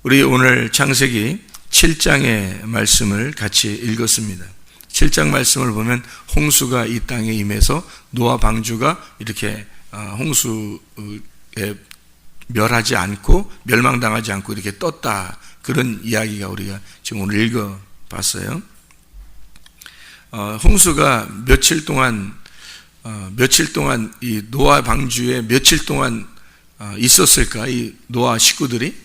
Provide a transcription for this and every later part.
우리 오늘 창세기 7장의 말씀을 같이 읽었습니다. 7장 말씀을 보면 홍수가 이 땅에 임해서 노아 방주가 이렇게 홍수에 멸하지 않고 멸망당하지 않고 이렇게 떴다. 그런 이야기가 우리가 지금 오늘 읽어봤어요. 홍수가 며칠 동안 이 노아 방주에 며칠 동안 있었을까? 이 노아 식구들이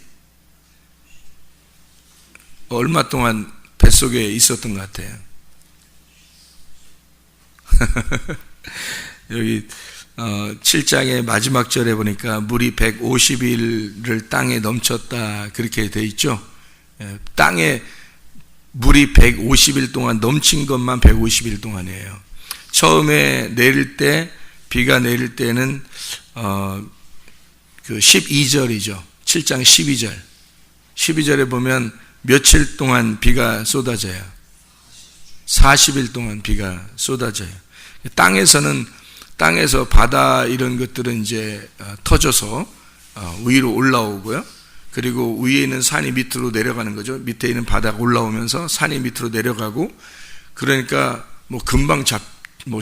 얼마 동안 뱃속에 있었던 것 같아요. 여기 7장의 마지막 절에 보니까 물이 150일을 땅에 넘쳤다 그렇게 돼 있죠. 땅에 물이 150일 동안 넘친 것만 150일 동안이에요. 처음에 내릴 때, 비가 내릴 때는 그 12절이죠. 7장 12절. 12절에 보면 며칠 동안 비가 쏟아져요. 40일 동안 비가 쏟아져요. 땅에서 바다 이런 것들은 이제 터져서 위로 올라오고요. 그리고 위에 있는 산이 밑으로 내려가는 거죠. 밑에 있는 바다가 올라오면서 산이 밑으로 내려가고, 그러니까 금방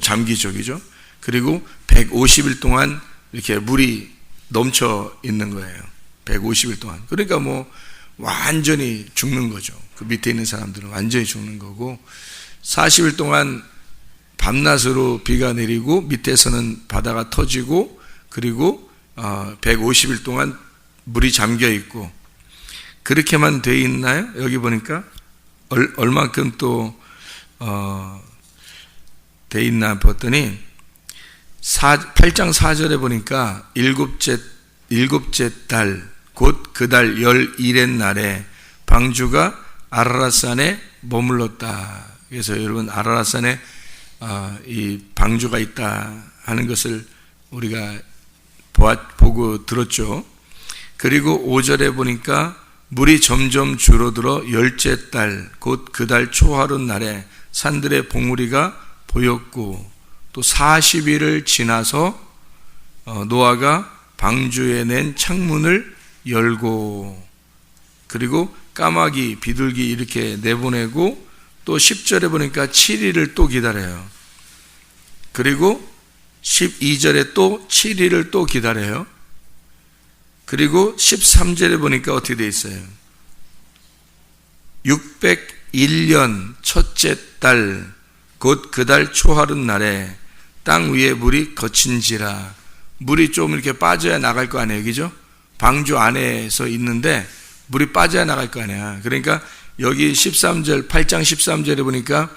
잠기죠, 그죠? 그리고 150일 동안 이렇게 물이 넘쳐 있는 거예요. 150일 동안. 그러니까 완전히 죽는 거죠. 그 밑에 있는 사람들은 완전히 죽는 거고, 40일 동안 밤낮으로 비가 내리고 밑에서는 바다가 터지고, 그리고 150일 동안 물이 잠겨 있고, 그렇게만 돼 있나요? 여기 보니까 얼만큼 또 돼 있나 봤더니 8장 4절에 보니까 일곱째 달 곧 그 달 11의 날에 방주가 아라랏산에 머물렀다. 그래서 여러분, 아라랏산에 이 방주가 있다 하는 것을 우리가 보고 들었죠. 그리고 5절에 보니까 물이 점점 줄어들어 10째 달 곧 그 달 초하룻 날에 산들의 봉우리가 보였고, 또 40일을 지나서 노아가 방주에 낸 창문을 열고, 그리고 까마귀, 비둘기 이렇게 내보내고, 또 10절에 보니까 7일을 또 기다려요. 그리고 12절에 또 7일을 또 기다려요. 그리고 13절에 보니까 어떻게 돼 있어요? 601년 첫째 달 곧 그 달 초하룻 날에 땅 위에 물이 거친지라. 물이 좀 이렇게 빠져야 나갈 거 아니에요, 그죠? 방주 안에서 있는데 물이 빠져야 나갈 거 아니야. 그러니까 여기 8장 13절에 보니까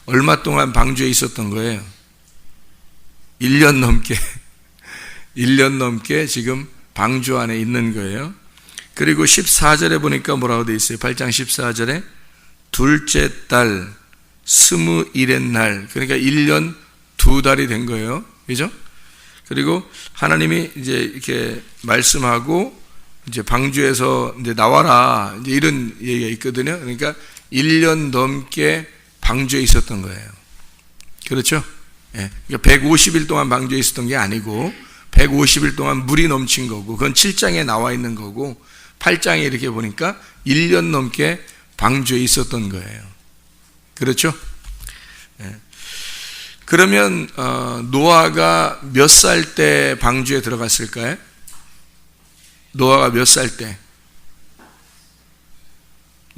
얼마 동안 방주에 있었던 거예요? 1년 넘게 지금 방주 안에 있는 거예요. 그리고 14절에 보니까 뭐라고 되어 있어요? 8장 14절에 둘째 달 21의 날, 그러니까 1년 2달이 된 거예요. 그죠? 그리고 하나님이 이제 이렇게 말씀하고, 이제 방주에서 이제 나와라, 이제 이런 얘기가 있거든요. 그러니까 1년 넘게 방주에 있었던 거예요. 그렇죠? 예. 그러니까 150일 동안 방주에 있었던 게 아니고 150일 동안 물이 넘친 거고, 그건 7장에 나와 있는 거고, 8장에 이렇게 보니까 1년 넘게 방주에 있었던 거예요. 그렇죠? 예. 그러면 노아가 몇 살 때 방주에 들어갔을까요? 노아가 몇 살 때?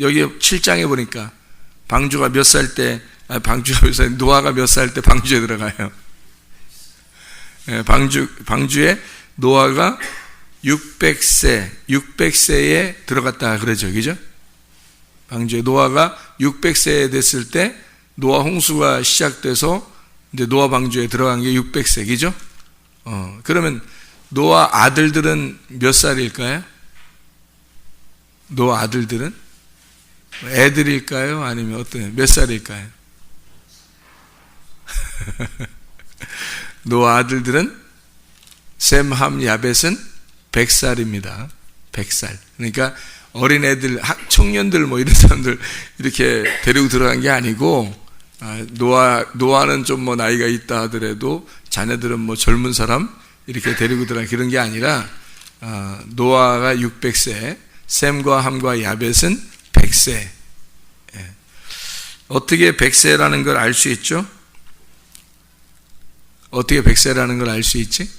여기 7장에 보니까 방주가 몇 살 때, 노아가 몇 살 때 방주에 들어가요? 예, 방주에 노아가 600세에 들어갔다 그러죠, 그죠? 방주에 노아가 600세 됐을 때 노아 홍수가 시작돼서 이제 노아 방주에 들어간 게 600세, 그죠? 그러면 노아 아들들은 몇 살일까요? 노아 아들들은 애들일까요? 아니면 몇 살일까요? 노아 아들들은 셈, 함, 야벳은 100살입니다. 100살. 그러니까 어린애들, 청년들 이런 사람들 이렇게 데리고 들어간 게 아니고, 노아는 좀 나이가 있다 하더라도 자녀들은 젊은 사람 이렇게 데리고 들어간 그런 게 아니라, 노아가 600세, 셈과 함과 야벳은 100세. 어떻게 100세라는 걸 알 수 있죠? 어떻게 100세라는 걸 알 수 있지?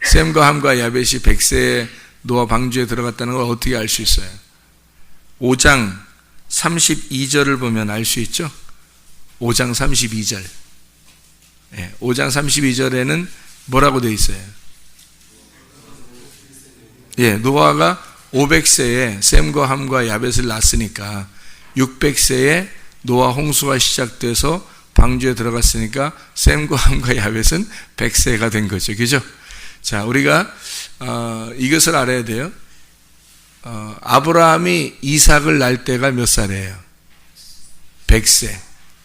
셈과 함과 야벳이 100세에 노아 방주에 들어갔다는 걸 어떻게 알 수 있어요? 5장 32절을 보면 알 수 있죠? 5장 32절. 5장 32절에는 뭐라고 되어 있어요? 노아가 500세에 셈과 함과 야벳을 낳았으니까 600세에 노아 홍수가 시작돼서 방주에 들어갔으니까 셈과 함과 야벳은 100세가 된 거죠. 그죠? 자, 우리가 이것을 알아야 돼요. 아브라함이 이삭을 낳을 때가 몇 살이에요? 100세.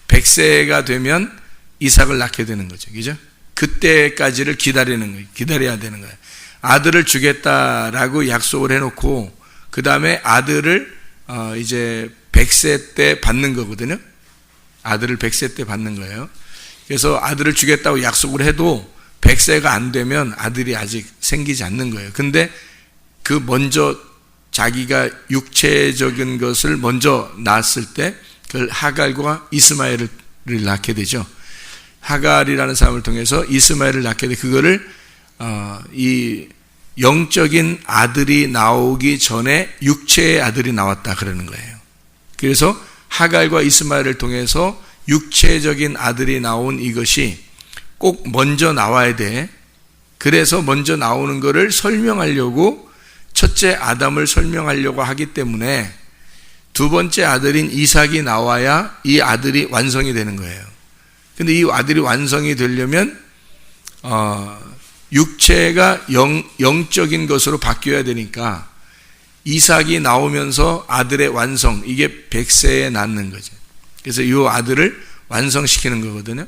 100세가 되면 이삭을 낳게 되는 거죠. 그죠? 그때까지를 기다리는 거예요. 기다려야 되는 거예요. 아들을 주겠다라고 약속을 해놓고 그 다음에 아들을 이제 100세 때 받는 거거든요. 아들을 100세 때 받는 거예요. 그래서 아들을 주겠다고 약속을 해도 100세가 안 되면 아들이 아직 생기지 않는 거예요. 근데 그 먼저 자기가 육체적인 것을 먼저 낳았을 때 그걸 하갈과 이스마엘을 낳게 되죠. 하갈이라는 사람을 통해서 이스마엘을 낳게 돼. 그거를 이 영적인 아들이 나오기 전에 육체의 아들이 나왔다 그러는 거예요. 그래서 하갈과 이스마엘을 통해서 육체적인 아들이 나온 이것이 꼭 먼저 나와야 돼. 그래서 먼저 나오는 것을 설명하려고 첫째 아담을 설명하려고 하기 때문에 두 번째 아들인 이삭이 나와야 이 아들이 완성이 되는 거예요. 근데 이 아들이 완성이 되려면 육체가 영적인 것으로 바뀌어야 되니까 이삭이 나오면서 아들의 완성, 이게 100세에 낳는 거죠. 그래서 이 아들을 완성시키는 거거든요.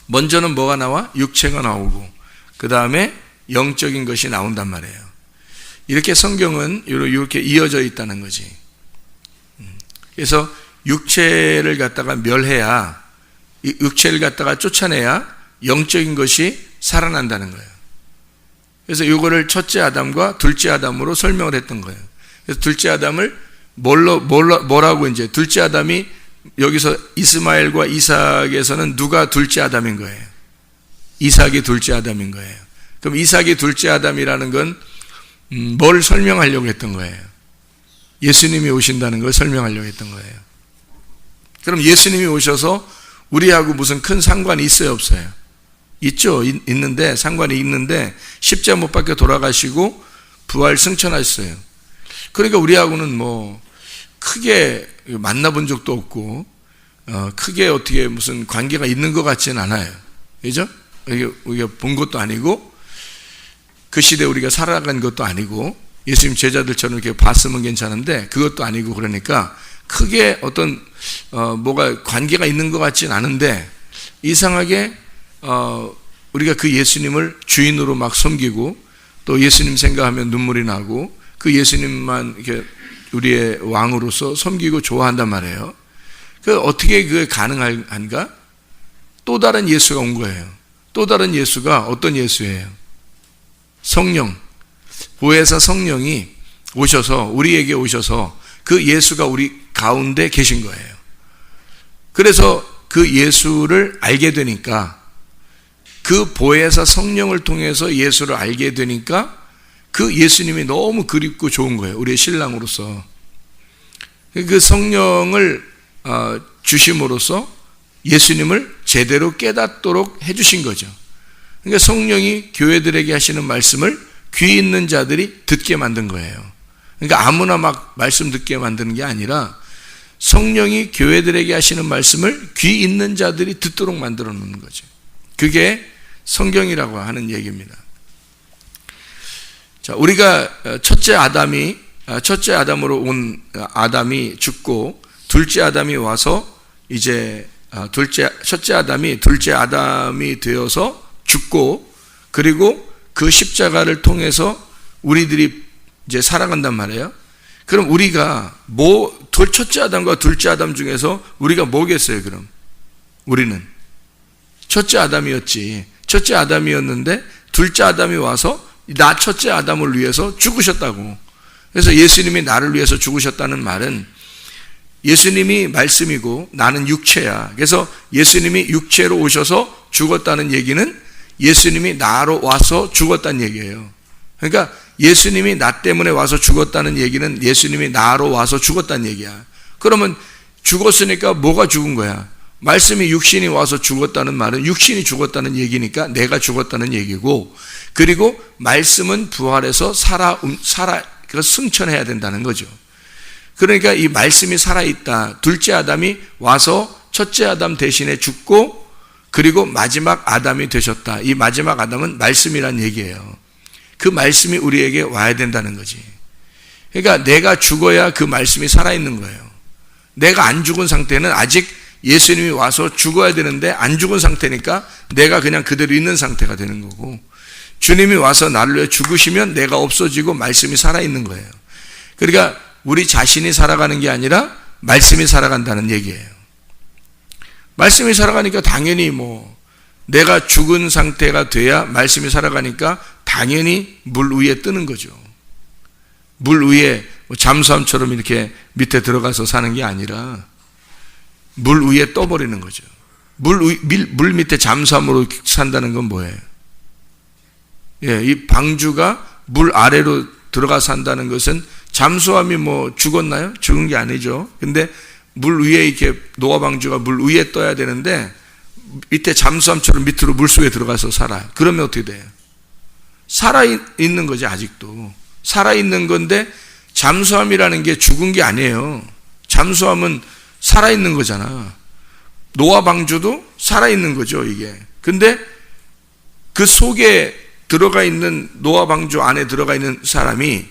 먼저는 뭐가 나와? 육체가 나오고 그 다음에 영적인 것이 나온단 말이에요. 이렇게 성경은 이렇게 이어져 있다는 거지. 그래서 육체를 갖다가 멸해야, 육체를 갖다가 쫓아내야 영적인 것이 살아난다는 거예요. 그래서 이거를 첫째 아담과 둘째 아담으로 설명을 했던 거예요. 그래서 둘째 아담을 뭐라고 이제 둘째 아담이 여기서 이스마엘과 이삭에서는 누가 둘째 아담인 거예요? 이삭이 둘째 아담인 거예요. 그럼 이삭이 둘째 아담이라는 건 뭘 설명하려고 했던 거예요? 예수님이 오신다는 걸 설명하려고 했던 거예요. 그럼 예수님이 오셔서 우리하고 무슨 큰 상관이 있어요, 없어요? 있죠. 있는데, 상관이 있는데 십자가 못 박혀 돌아가시고 부활 승천하셨어요. 그러니까 우리하고는 뭐 크게 만나본 적도 없고 크게 어떻게 무슨 관계가 있는 것 같지는 않아요. 그죠? 우리가 본 것도 아니고 그 시대에 우리가 살아간 것도 아니고 예수님 제자들처럼 이렇게 봤으면 괜찮은데 그것도 아니고 그러니까 크게 어떤 뭐가 관계가 있는 것 같지는 않은데 이상하게 우리가 그 예수님을 주인으로 막 섬기고 또 예수님 생각하면 눈물이 나고 그 예수님만 이렇게 우리의 왕으로서 섬기고 좋아한단 말이에요. 그 어떻게 그게 가능한가? 또 다른 예수가 온 거예요. 또 다른 예수가 어떤 예수예요? 성령, 보혜사 성령이 오셔서 우리에게 오셔서 그 예수가 우리 가운데 계신 거예요. 그래서 그 예수를 알게 되니까 그 보혜사 성령을 통해서 예수를 알게 되니까 그 예수님이 너무 그립고 좋은 거예요. 우리의 신랑으로서. 그 성령을 주심으로써 예수님을 제대로 깨닫도록 해주신 거죠. 그러니까 성령이 교회들에게 하시는 말씀을 귀 있는 자들이 듣게 만든 거예요. 그러니까 아무나 막 말씀 듣게 만드는 게 아니라 성령이 교회들에게 하시는 말씀을 귀 있는 자들이 듣도록 만들어 놓는 거죠. 그게 성경이라고 하는 얘기입니다. 자, 우리가 첫째 아담으로 온 아담이 죽고 둘째 아담이 와서 이제 첫째 아담이 둘째 아담이 되어서 죽고 그리고 그 십자가를 통해서 우리들이 이제 살아간단 말이에요. 그럼 우리가 첫째 아담과 둘째 아담 중에서 우리가 뭐겠어요, 그럼? 우리는 첫째 아담이었지. 첫째 아담이었는데 둘째 아담이 와서 나 첫째 아담을 위해서 죽으셨다고. 그래서 예수님이 나를 위해서 죽으셨다는 말은 예수님이 말씀이고 나는 육체야. 그래서 예수님이 육체로 오셔서 죽었다는 얘기는 예수님이 나로 와서 죽었다는 얘기예요. 그러니까 예수님이 나 때문에 와서 죽었다는 얘기는 예수님이 나로 와서 죽었다는 얘기야. 그러면 죽었으니까 뭐가 죽은 거야? 말씀이 육신이 와서 죽었다는 말은 육신이 죽었다는 얘기니까 내가 죽었다는 얘기고, 그리고 말씀은 부활해서 승천해야 된다는 거죠. 그러니까 이 말씀이 살아있다. 둘째 아담이 와서 첫째 아담 대신에 죽고, 그리고 마지막 아담이 되셨다. 이 마지막 아담은 말씀이란 얘기예요. 그 말씀이 우리에게 와야 된다는 거지. 그러니까 내가 죽어야 그 말씀이 살아있는 거예요. 내가 안 죽은 상태는 아직 예수님이 와서 죽어야 되는데 안 죽은 상태니까 내가 그냥 그대로 있는 상태가 되는 거고, 주님이 와서 나를 위해 죽으시면 내가 없어지고 말씀이 살아있는 거예요. 그러니까 우리 자신이 살아가는 게 아니라 말씀이 살아간다는 얘기예요. 말씀이 살아가니까 당연히 내가 죽은 상태가 돼야 말씀이 살아가니까 당연히 물 위에 뜨는 거죠. 물 위에 잠수함처럼 이렇게 밑에 들어가서 사는 게 아니라 물 위에 떠버리는 거죠. 물 밑에 잠수함으로 산다는 건 뭐예요? 이 방주가 물 아래로 들어가 산다는 것은 잠수함이 죽었나요? 죽은 게 아니죠. 근데 물 위에 이렇게 노아 방주가 물 위에 떠야 되는데 밑에 잠수함처럼 밑으로 물 속에 들어가서 살아요. 그러면 어떻게 돼요? 살아있는 거지. 아직도 살아있는 건데 잠수함이라는 게 죽은 게 아니에요. 잠수함은 살아있는 거잖아. 노아 방주도 살아있는 거죠, 이게. 근데 그 속에 들어가 있는, 노아 방주 안에 들어가 있는 사람이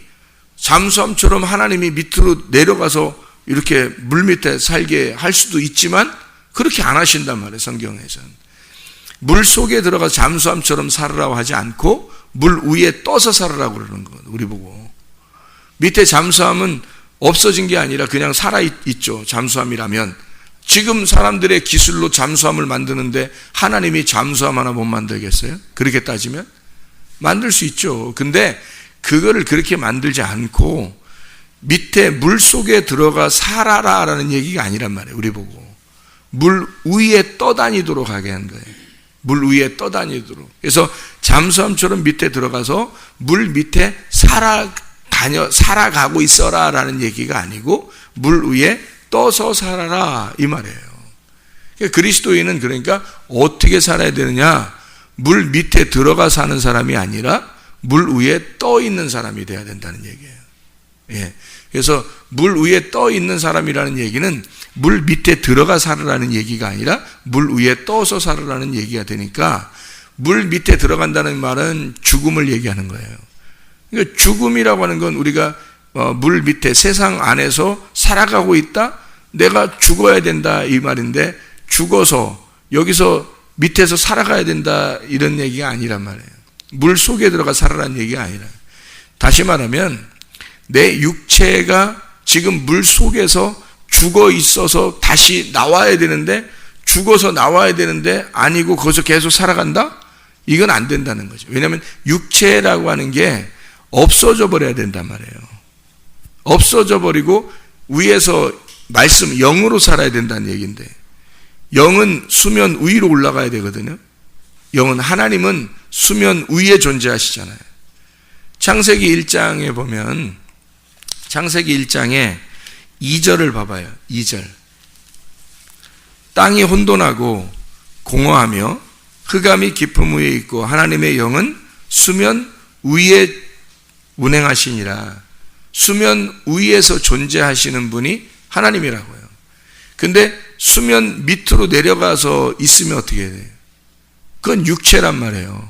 잠수함처럼 하나님이 밑으로 내려가서 이렇게 물 밑에 살게 할 수도 있지만 그렇게 안 하신단 말이에요, 성경에서는. 물 속에 들어가서 잠수함처럼 살으라고 하지 않고 물 위에 떠서 살으라고 그러는 거예요, 우리 보고. 밑에 잠수함은 없어진 게 아니라 그냥 살아있죠, 잠수함이라면. 지금 사람들의 기술로 잠수함을 만드는데 하나님이 잠수함 하나 못 만들겠어요? 그렇게 따지면? 만들 수 있죠. 근데 그거를 그렇게 만들지 않고 밑에 물 속에 들어가 살아라라는 얘기가 아니란 말이에요, 우리 보고. 물 위에 떠다니도록 하게 한 거예요. 물 위에 떠다니도록. 그래서 잠수함처럼 밑에 들어가서 물 밑에 살아가고 있어라라는 얘기가 아니고 물 위에 떠서 살아라, 이 말이에요. 그리스도인은 그러니까 어떻게 살아야 되느냐? 물 밑에 들어가 사는 사람이 아니라 물 위에 떠 있는 사람이 돼야 된다는 얘기예요. 그래서 물 위에 떠 있는 사람이라는 얘기는 물 밑에 들어가 살으라는 얘기가 아니라 물 위에 떠서 살으라는 얘기가 되니까, 물 밑에 들어간다는 말은 죽음을 얘기하는 거예요. 그러니까 죽음이라고 하는 건 우리가 물 밑에 세상 안에서 살아가고 있다? 내가 죽어야 된다, 이 말인데, 죽어서 여기서 밑에서 살아가야 된다, 이런 얘기가 아니란 말이에요. 물 속에 들어가 살아라는 얘기가 아니라. 다시 말하면 내 육체가 지금 물 속에서 죽어 있어서 다시 나와야 되는데, 죽어서 나와야 되는데 아니고 거기서 계속 살아간다? 이건 안 된다는 거죠. 왜냐하면 육체라고 하는 게 없어져 버려야 된단 말이에요. 없어져 버리고 위에서 말씀 영으로 살아야 된다는 얘기인데, 영은 수면 위로 올라가야 되거든요. 영은, 하나님은 수면 위에 존재하시잖아요. 창세기 1장에 보면, 창세기 1장에 2절을 봐봐요. 2절. 땅이 혼돈하고 공허하며 흑암이 깊음 위에 있고 하나님의 영은 수면 위에 운행하시니라. 수면 위에서 존재하시는 분이 하나님이라고요. 근데 수면 밑으로 내려가서 있으면 어떻게 돼요? 그건 육체란 말이에요.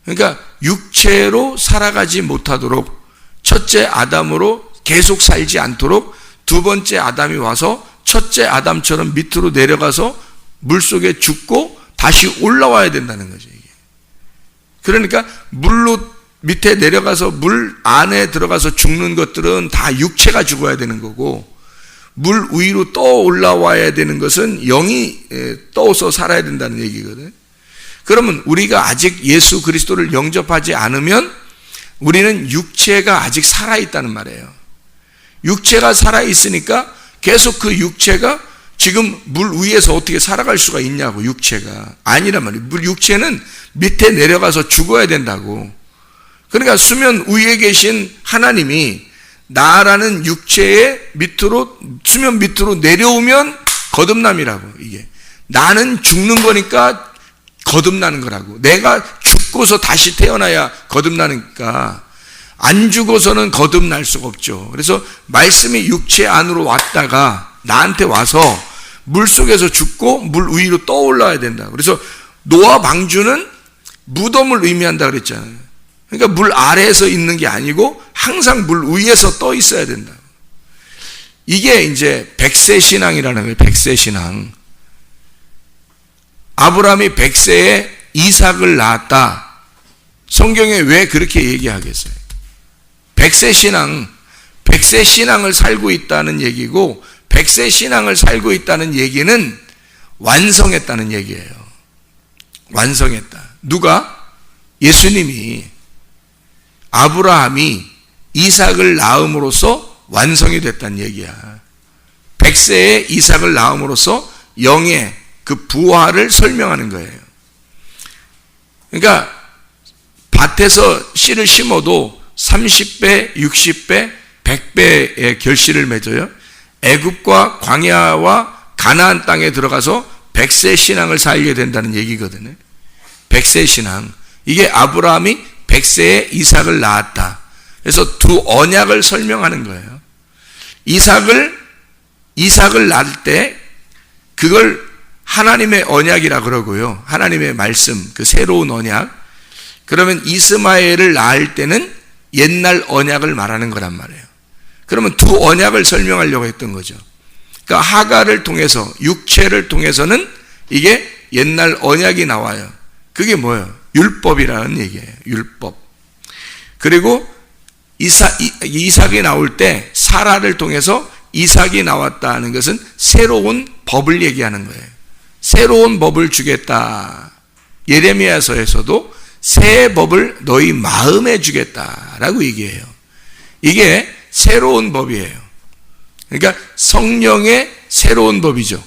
그러니까 육체로 살아가지 못하도록, 첫째 아담으로 계속 살지 않도록 두 번째 아담이 와서 첫째 아담처럼 밑으로 내려가서 물속에 죽고 다시 올라와야 된다는 거죠, 이게. 그러니까 물로 밑에 내려가서 물 안에 들어가서 죽는 것들은 다 육체가 죽어야 되는 거고, 물 위로 떠 올라와야 되는 것은 영이 떠서 살아야 된다는 얘기거든요. 그러면 우리가 아직 예수 그리스도를 영접하지 않으면 우리는 육체가 아직 살아있다는 말이에요. 육체가 살아있으니까 계속 그 육체가 지금 물 위에서 어떻게 살아갈 수가 있냐고, 육체가. 아니란 말이에요. 육체는 밑에 내려가서 죽어야 된다고. 그러니까 수면 위에 계신 하나님이 나라는 육체의 밑으로, 수면 밑으로 내려오면 거듭남이라고, 이게. 나는 죽는 거니까 거듭나는 거라고. 내가 죽고서 다시 태어나야 거듭나니까 안 죽어서는 거듭날 수가 없죠. 그래서 말씀이 육체 안으로 왔다가 나한테 와서 물 속에서 죽고 물 위로 떠올라야 된다. 그래서 노아 방주는 무덤을 의미한다 그랬잖아요. 그러니까 물 아래에서 있는 게 아니고 항상 물 위에서 떠 있어야 된다. 이게 이제 백세 신앙이라는 거예요. 백세 신앙. 아브라함이 100세에 이삭을 낳았다. 성경에 왜 그렇게 얘기하겠어요? 100세 신앙을 살고 있다는 얘기고, 100세 신앙을 살고 있다는 얘기는 완성했다는 얘기예요. 완성했다. 누가? 예수님이, 아브라함이 이삭을 낳음으로써 완성이 됐다는 얘기야. 100세에 이삭을 낳음으로써 영의 그 부활을 설명하는 거예요. 그러니까 밭에서 씨를 심어도 30배, 60배, 100배의 결실을 맺어요. 애굽과 광야와 가나안 땅에 들어가서 100세 신앙을 살게 된다는 얘기거든요. 100세 신앙. 이게 아브라함이 100세에 이삭을 낳았다. 그래서 두 언약을 설명하는 거예요. 이삭을 낳을 때 그걸 하나님의 언약이라 그러고요. 하나님의 말씀, 그 새로운 언약. 그러면 이스마엘을 낳을 때는 옛날 언약을 말하는 거란 말이에요. 그러면 두 언약을 설명하려고 했던 거죠. 그러니까 하갈을 통해서, 육체를 통해서는 이게 옛날 언약이 나와요. 그게 뭐예요? 율법이라는 얘기예요. 율법. 그리고 이삭이 나올 때 사라를 통해서 이삭이 나왔다는 것은 새로운 법을 얘기하는 거예요. 새로운 법을 주겠다. 예레미야서에서도 새 법을 너희 마음에 주겠다라고 얘기해요. 이게 새로운 법이에요. 그러니까 성령의 새로운 법이죠.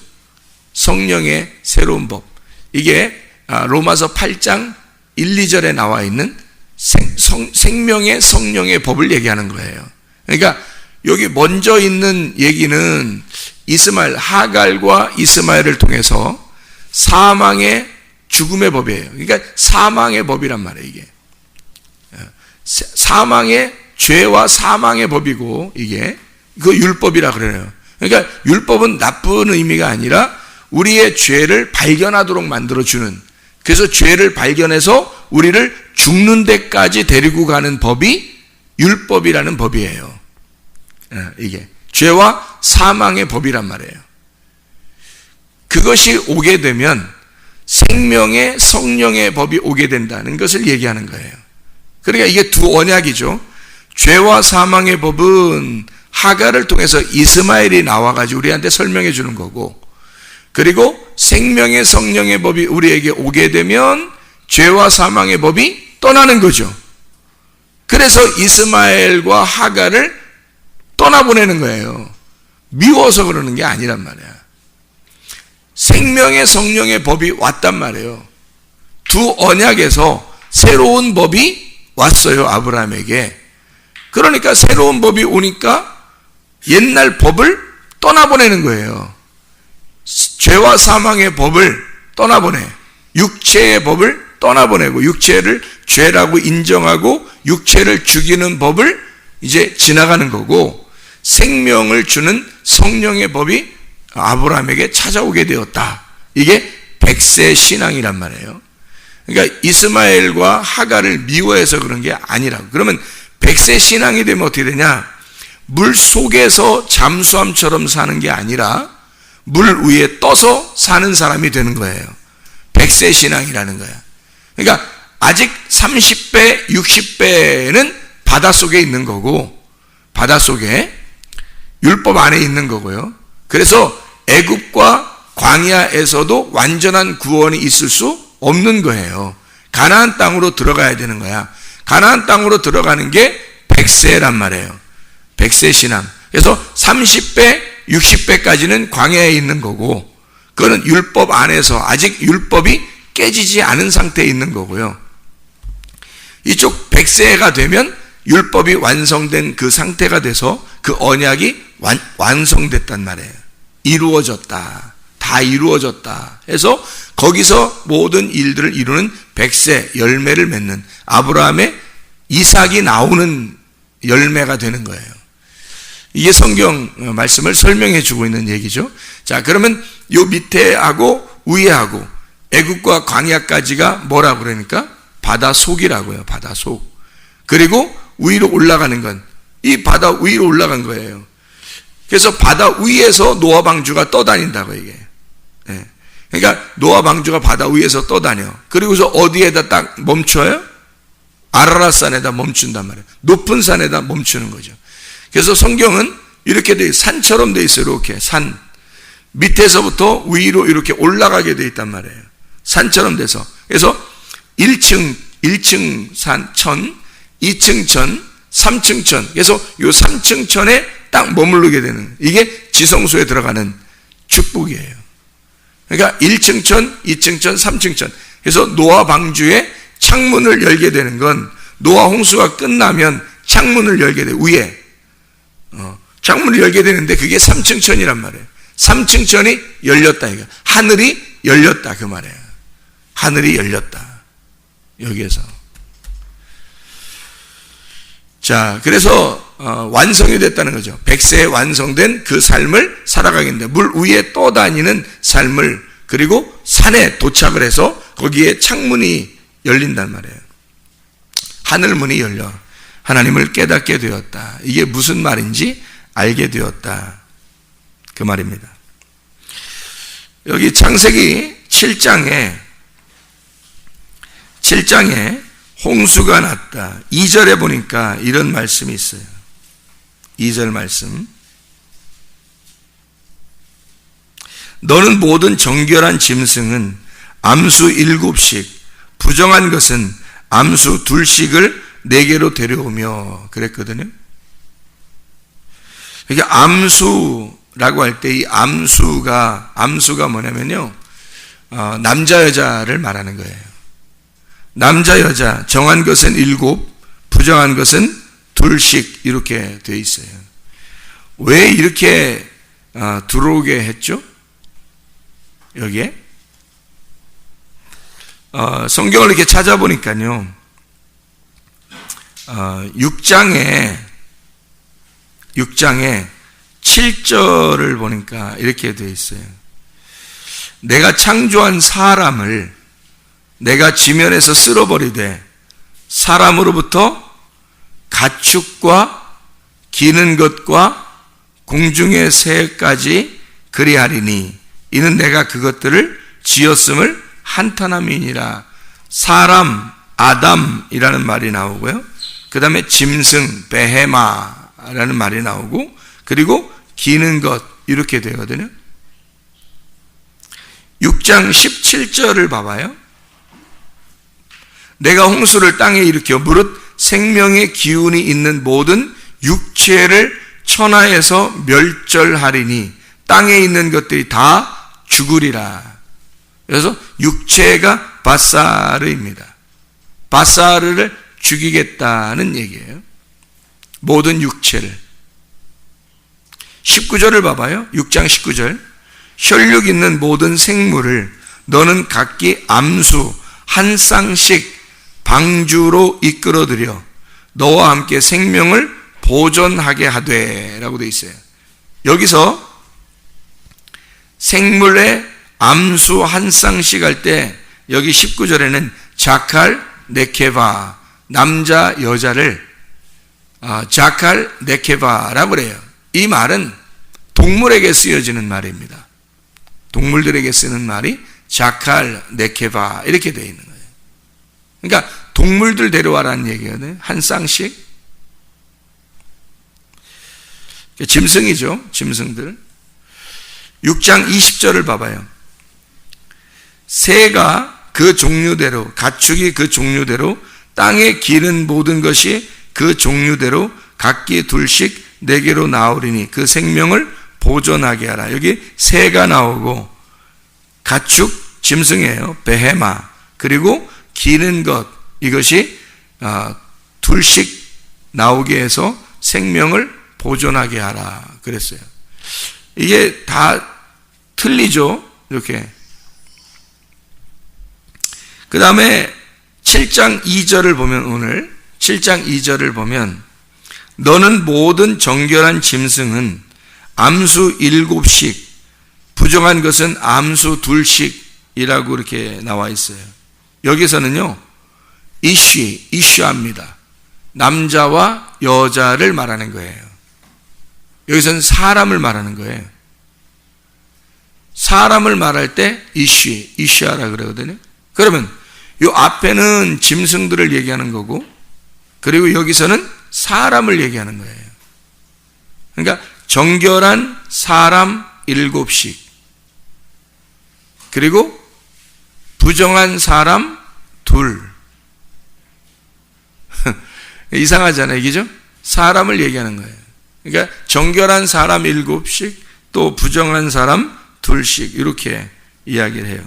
성령의 새로운 법. 이게 로마서 8장 1, 2절에 나와 있는 생명의 성령의 법을 얘기하는 거예요. 그러니까 여기 먼저 있는 얘기는 이스마엘, 하갈과 이스마엘을 통해서 사망의 죽음의 법이에요. 그러니까 사망의 법이란 말이에요, 이게. 사망의, 죄와 사망의 법이고, 이게. 그 율법이라 그래요. 그러니까 율법은 나쁜 의미가 아니라 우리의 죄를 발견하도록 만들어주는, 그래서 죄를 발견해서 우리를 죽는 데까지 데리고 가는 법이 율법이라는 법이에요. 이게. 죄와 사망의 법이란 말이에요. 그것이 오게 되면 생명의 성령의 법이 오게 된다는 것을 얘기하는 거예요. 그러니까 이게 두 언약이죠. 죄와 사망의 법은 하갈을 통해서 이스마엘이 나와가지고 우리한테 설명해 주는 거고, 그리고 생명의 성령의 법이 우리에게 오게 되면 죄와 사망의 법이 떠나는 거죠. 그래서 이스마엘과 하갈을 떠나보내는 거예요. 미워서 그러는 게 아니란 말이야. 생명의 성령의 법이 왔단 말이에요. 두 언약에서 새로운 법이 왔어요, 아브라함에게. 그러니까 새로운 법이 오니까 옛날 법을 떠나보내는 거예요. 죄와 사망의 법을 떠나보내. 육체의 법을 떠나보내고, 육체를 죄라고 인정하고 육체를 죽이는 법을 이제 지나가는 거고, 생명을 주는 성령의 법이 아브라함에게 찾아오게 되었다. 이게 100세 신앙이란 말이에요. 그러니까 이스마엘과 하갈을 미워해서 그런 게 아니라고. 그러면 100세 신앙이 되면 어떻게 되냐? 물 속에서 잠수함처럼 사는 게 아니라 물 위에 떠서 사는 사람이 되는 거예요. 100세 신앙이라는 거야. 그러니까 아직 30배, 60배는 바닷속에 있는 거고, 바닷속에 율법 안에 있는 거고요. 그래서 애굽과 광야에서도 완전한 구원이 있을 수 없는 거예요. 가나안 땅으로 들어가야 되는 거야. 가나안 땅으로 들어가는 게 100세란 말이에요. 100세 신앙. 그래서 30배, 60배까지는 광야에 있는 거고, 그거는 율법 안에서 아직 율법이 깨지지 않은 상태에 있는 거고요. 이쪽 100세가 되면 율법이 완성된 그 상태가 돼서 그 언약이 완성됐단 말이에요. 이루어졌다. 다 이루어졌다. 해서 거기서 모든 일들을 이루는 100세 열매를 맺는 아브라함의 이삭이 나오는 열매가 되는 거예요. 이게 성경 말씀을 설명해 주고 있는 얘기죠. 자, 그러면 요 밑에하고 위에하고 애국과 광야까지가 뭐라고 그러니까? 바다 속이라고요. 바다 속. 그리고 위로 올라가는 건 이 바다 위로 올라간 거예요. 그래서 바다 위에서 노아 방주가 떠다닌다고 이게. 네. 그러니까 노아 방주가 바다 위에서 떠다녀. 그리고서 어디에다 딱 멈춰요? 아라랏산에다 멈춘단 말이에요. 높은 산에다 멈추는 거죠. 그래서 성경은 이렇게 돼, 산처럼 돼 있어요. 이렇게 산 밑에서부터 위로 이렇게 올라가게 돼 있단 말이에요. 산처럼 돼서. 그래서 1층 산 천, 2층 천, 3층 천. 그래서 요 3층 천에 딱 머무르게 되는, 이게 지성소에 들어가는 축복이에요. 그러니까 1층 천, 2층 천, 3층 천. 그래서 노아 방주에 창문을 열게 되는 건 노아 홍수가 끝나면 창문을 열게 돼. 위에 창문을 열게 되는데 그게 3층 천이란 말이에요. 3층 천이 열렸다 이거. 하늘이 열렸다 그 말이에요. 하늘이 열렸다. 여기에서. 자, 그래서 완성이 됐다는 거죠. 100세에 완성된 그 삶을 살아가겠는데, 물 위에 떠다니는 삶을, 그리고 산에 도착을 해서 거기에 창문이 열린단 말이에요. 하늘문이 열려 하나님을 깨닫게 되었다. 이게 무슨 말인지 알게 되었다. 그 말입니다. 여기 창세기 7장에 홍수가 났다. 2절에 보니까 이런 말씀이 있어요. 2절 말씀. 너는 모든 정결한 짐승은 암수 7씩, 부정한 것은 암수 2씩을 내게로 데려오며 그랬거든요. 그러니까 암수라고 할 때 이 암수가 뭐냐면요, 남자 여자를 말하는 거예요. 남자 여자 정한 것은 7, 부정한 것은 2씩 이렇게 되어 있어요. 왜 이렇게 들어오게 했죠? 여기에 성경을 이렇게 찾아보니까요, 6장에 7절을 보니까 이렇게 되어 있어요. 내가 창조한 사람을 내가 지면에서 쓸어버리되 사람으로부터 가축과 기는 것과 공중의 새까지 그리하리니 이는 내가 그것들을 지었음을 한탄함이니라. 사람, 아담이라는 말이 나오고요. 그 다음에 짐승, 베헤마라는 말이 나오고, 그리고 기는 것 이렇게 되거든요. 6장 17절을 봐봐요. 내가 홍수를 땅에 일으켜 무릇 생명의 기운이 있는 모든 육체를 천하에서 멸절하리니 땅에 있는 것들이 다 죽으리라. 그래서 육체가 바사르입니다. 바사르를 죽이겠다는 얘기예요. 모든 육체를. 19절을 봐봐요. 6장 19절. 혈육 있는 모든 생물을 너는 각기 암수 한 쌍씩 방주로 이끌어들여 너와 함께 생명을 보존하게 하되 라고 되어 있어요. 여기서 생물의 암수 한 쌍씩 할 때 여기 19절에는 자칼 네케바, 남자 여자를 자칼 네케바라고 그래요. 이 말은 동물에게 쓰여지는 말입니다. 동물들에게 쓰는 말이 자칼 네케바 이렇게 되어 있는 거예요. 그러니까 동물들 데려와라는 얘기거든요. 한 쌍씩. 짐승이죠. 짐승들. 6장 20절을 봐봐요. 새가 그 종류대로, 가축이 그 종류대로 땅에 기는 모든 것이 그 종류대로 각기 둘씩 내게로 나오리니 그 생명을 보존하게 하라. 여기 새가 나오고 가축, 짐승이에요. 베헤마. 그리고 기는 것, 이것이 둘씩 나오게 해서 생명을 보존하게 하라 그랬어요. 이게 다 틀리죠. 이렇게. 그 다음에 7장 2절을 보면, 오늘 7장 2절을 보면, 너는 모든 정결한 짐승은 암수 7씩, 부정한 것은 암수 2씩이라고 이렇게 나와 있어요. 여기서는요, 이슈합니다. 남자와 여자를 말하는 거예요. 여기서는 사람을 말하는 거예요. 사람을 말할 때 이슈하라 그러거든요. 그러면 이 앞에는 짐승들을 얘기하는 거고, 그리고 여기서는 사람을 얘기하는 거예요. 그러니까 정결한 사람 7씩, 그리고 부정한 사람 2. 이상하잖아요, 그죠? 사람을 얘기하는 거예요. 그러니까 정결한 사람 7씩, 또 부정한 사람 2씩, 이렇게 이야기를 해요.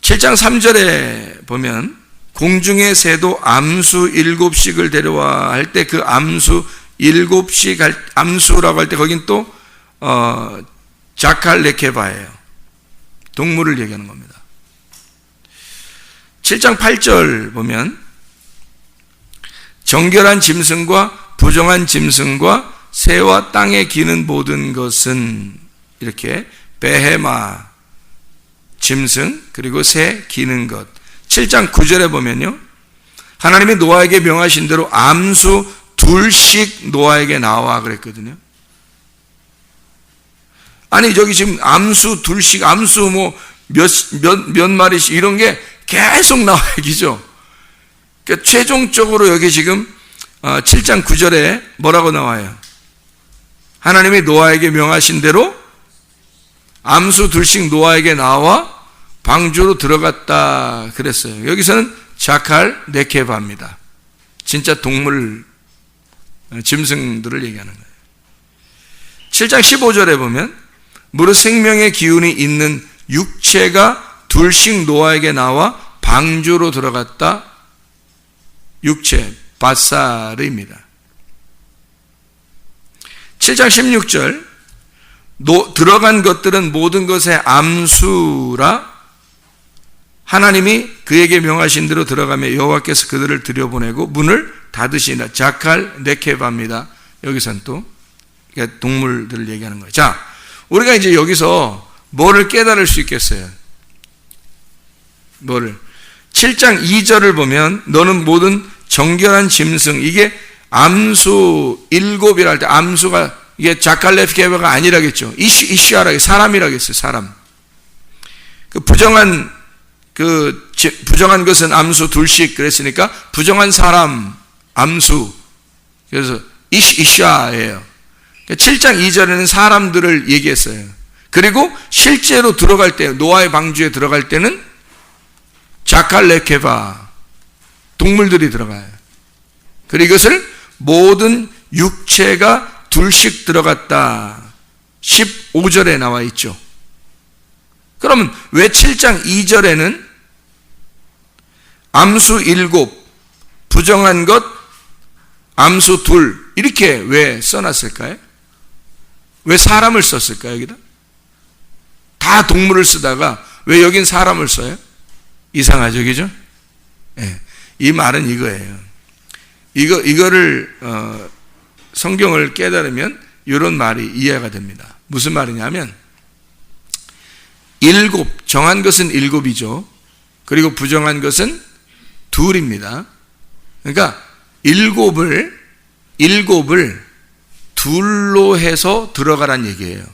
7장 3절에 보면 공중의 새도 암수 7씩을 데려와 할 때 그 암수 7씩, 암수라고 할 때 거긴 또 자칼레케바예요. 동물을 얘기하는 겁니다. 7장 8절 보면 정결한 짐승과 부정한 짐승과 새와 땅에 기는 모든 것은, 이렇게 베헤마, 짐승, 그리고 새 기는 것. 7장 9절에 보면요, 하나님이 노아에게 명하신 대로 암수 2씩 노아에게 나와 그랬거든요. 아니 저기 지금 암수 2씩, 암수 뭐 몇 마리씩 이런 게 계속 나와 얘기죠. 그러니까 최종적으로 여기 지금 7장 9절에 뭐라고 나와요? 하나님이 노아에게 명하신 대로 암수 2씩 노아에게 나와 방주로 들어갔다 그랬어요. 여기서는 자칼 네케바입니다. 진짜 동물, 짐승들을 얘기하는 거예요. 7장 15절에 보면 무릇 생명의 기운이 있는 육체가 2씩 노아에게 나와 방주로 들어갔다. 육체, 바사르입니다. 7장 16절, 들어간 것들은 모든 것의 암수라 하나님이 그에게 명하신 대로 들어가며 여호와께서 그들을 들여보내고 문을 닫으시니라. 자칼 네케바입니다. 여기서는 또 동물들을 얘기하는 거예요. 자, 우리가 이제 여기서 뭐를 깨달을 수 있겠어요? 뭐를? 7장 2절을 보면 너는 모든 정결한 짐승, 이게 암수 7이라 할 때 암수가 이게 자칼레케바가 아니라겠죠. 이슈하라, 사람이라겠어요. 사람. 그 부정한 것은 암수 2씩 그랬으니까 부정한 사람 암수, 그래서 이슈아예요. 7장 2절에는 사람들을 얘기했어요. 그리고 실제로 들어갈 때, 노아의 방주에 들어갈 때는 자칼레케바, 동물들이 들어가요. 그리고 이것을 모든 육체가 2씩 들어갔다. 15절에 나와 있죠. 그러면 왜 7장 2절에는 암수 7, 부정한 것 암수 2 이렇게 왜 써놨을까요? 왜 사람을 썼을까요? 여기다 다 동물을 쓰다가 왜 여긴 사람을 써요? 이상하죠, 그죠? 네, 이 말은 이거예요. 이거를 성경을 깨달으면 이런 말이 이해가 됩니다. 무슨 말이냐면 7, 정한 것은 7이죠. 그리고 부정한 것은 2입니다. 그러니까 7을 2로 해서 들어가란 얘기예요.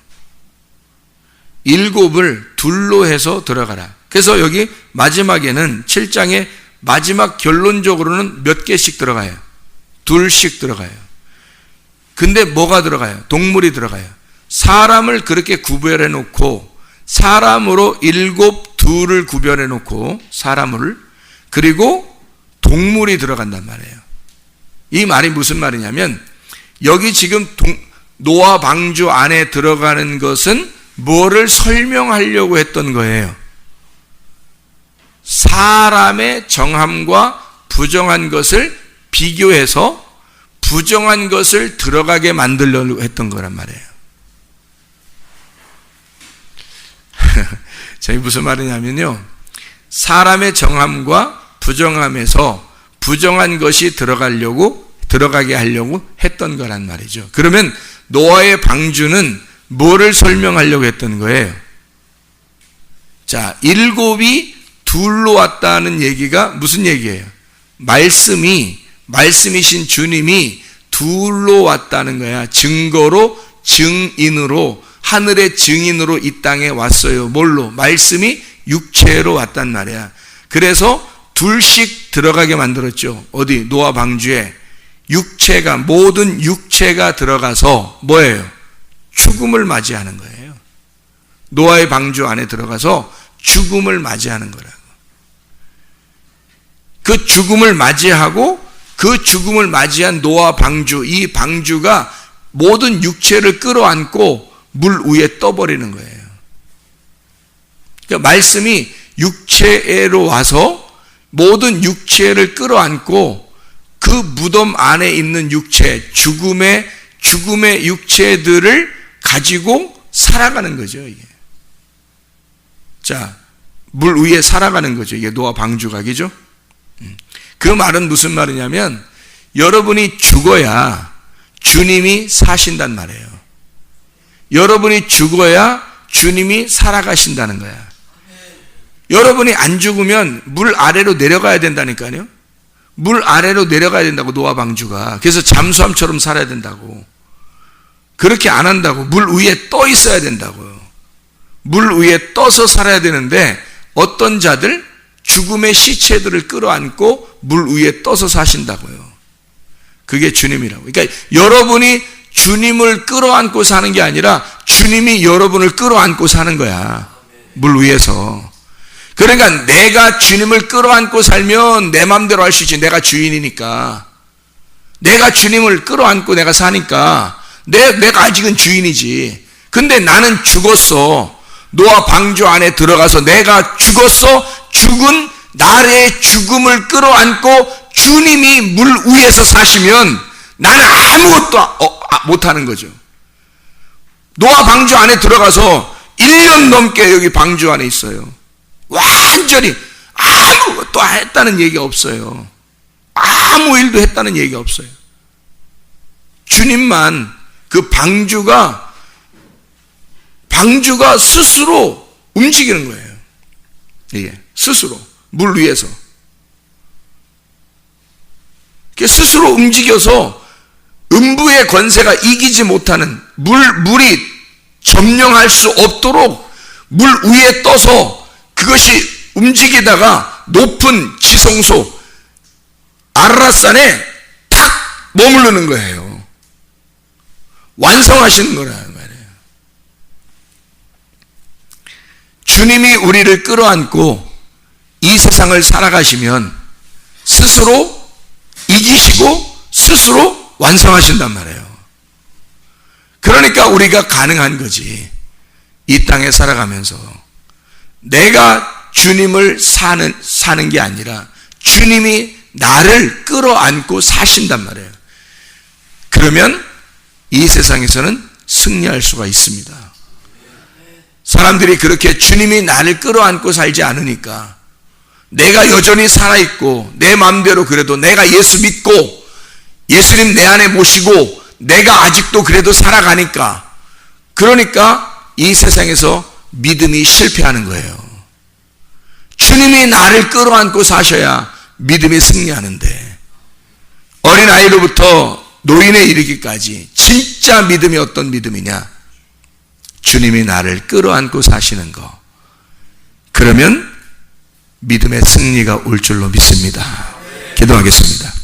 7을 2로 해서 들어가라. 그래서 여기 마지막에는 7장의 마지막 결론적으로는 몇 개씩 들어가요? 2씩 들어가요. 근데 뭐가 들어가요? 동물이 들어가요. 사람을 그렇게 구별해 놓고 사람으로 7, 2를 구별해 놓고 사람을 그리고 동물이 들어간단 말이에요. 이 말이 무슨 말이냐면 여기 지금 노아 방주 안에 들어가는 것은 뭐를 설명하려고 했던 거예요? 사람의 정함과 부정한 것을 비교해서 부정한 것을 들어가게 만들려고 했던 거란 말이에요. 저희 무슨 말이냐면요, 사람의 정함과 부정함에서 부정한 것이 들어가게 하려고 했던 거란 말이죠. 그러면 노아의 방주는 뭐를 설명하려고 했던 거예요? 자, 일곱이 둘로 왔다는 얘기가 무슨 얘기예요? 말씀이신 주님이 둘로 왔다는 거야. 증거로, 증인으로, 하늘의 증인으로 이 땅에 왔어요. 뭘로? 말씀이 육체로 왔단 말이야. 그래서 둘씩 들어가게 만들었죠. 어디? 노아 방주에 모든 육체가 들어가서 뭐예요? 죽음을 맞이하는 거예요. 노아의 방주 안에 들어가서 죽음을 맞이하는 거라고. 그 죽음을 맞이하고 그 죽음을 맞이한 노아 방주, 이 방주가 모든 육체를 끌어안고 물 위에 떠버리는 거예요. 그러니까 말씀이 육체로 와서 모든 육체를 끌어안고 그 무덤 안에 있는 육체, 죽음의 육체들을 가지고 살아가는 거죠, 이게. 자, 물 위에 살아가는 거죠. 이게 노아 방주각이죠. 그 말은 무슨 말이냐면 여러분이 죽어야 주님이 사신단 말이에요. 여러분이 죽어야 주님이 살아가신다는 거야. 여러분이 안 죽으면 물 아래로 내려가야 된다니까요. 물 아래로 내려가야 된다고, 노아 방주가. 그래서 잠수함처럼 살아야 된다고. 그렇게 안 한다고. 물 위에 떠 있어야 된다고요. 물 위에 떠서 살아야 되는데 어떤 자들 죽음의 시체들을 끌어안고 물 위에 떠서 사신다고요. 그게 주님이라고. 그러니까 여러분이 주님을 끌어안고 사는 게 아니라 주님이 여러분을 끌어안고 사는 거야. 물 위에서. 그러니까 내가 주님을 끌어안고 살면 내 마음대로 할 수 있지. 내가 주인이니까. 내가 주님을 끌어안고 내가 사니까 내가 아직은 주인이지. 근데 나는 죽었어. 노아 방주 안에 들어가서 내가 죽었어. 죽은 나의 죽음을 끌어안고 주님이 물 위에서 사시면 나는 아무것도 못하는 거죠. 노아 방주 안에 들어가서 1년 넘게 여기 방주 안에 있어요. 완전히 아무것도 했다는 얘기가 없어요. 아무 일도 했다는 얘기가 없어요. 주님만 그 방주가 스스로 움직이는 거예요. 이게 스스로 물 위에서 스스로 움직여서 음부의 권세가 이기지 못하는 물이 점령할 수 없도록 물 위에 떠서 그것이 움직이다가 높은 지성소 아라랏산에 탁 머무르는 거예요. 완성하시는 거라는 말이에요. 주님이 우리를 끌어안고 이 세상을 살아가시면 스스로 이기시고 스스로 완성하신단 말이에요. 그러니까 우리가 가능한 거지. 이 땅에 살아가면서 내가 주님을 사는 게 아니라 주님이 나를 끌어안고 사신단 말이에요. 그러면 이 세상에서는 승리할 수가 있습니다. 사람들이 그렇게 주님이 나를 끌어안고 살지 않으니까 내가 여전히 살아있고 내 마음대로 그래도 내가 예수 믿고 예수님 내 안에 모시고 내가 아직도 그래도 살아가니까, 그러니까 이 세상에서 믿음이 실패하는 거예요. 주님이 나를 끌어안고 사셔야 믿음이 승리하는데, 어린아이로부터 노인에 이르기까지 진짜 믿음이 어떤 믿음이냐? 주님이 나를 끌어안고 사시는 거. 그러면 믿음의 승리가 올 줄로 믿습니다. 기도하겠습니다.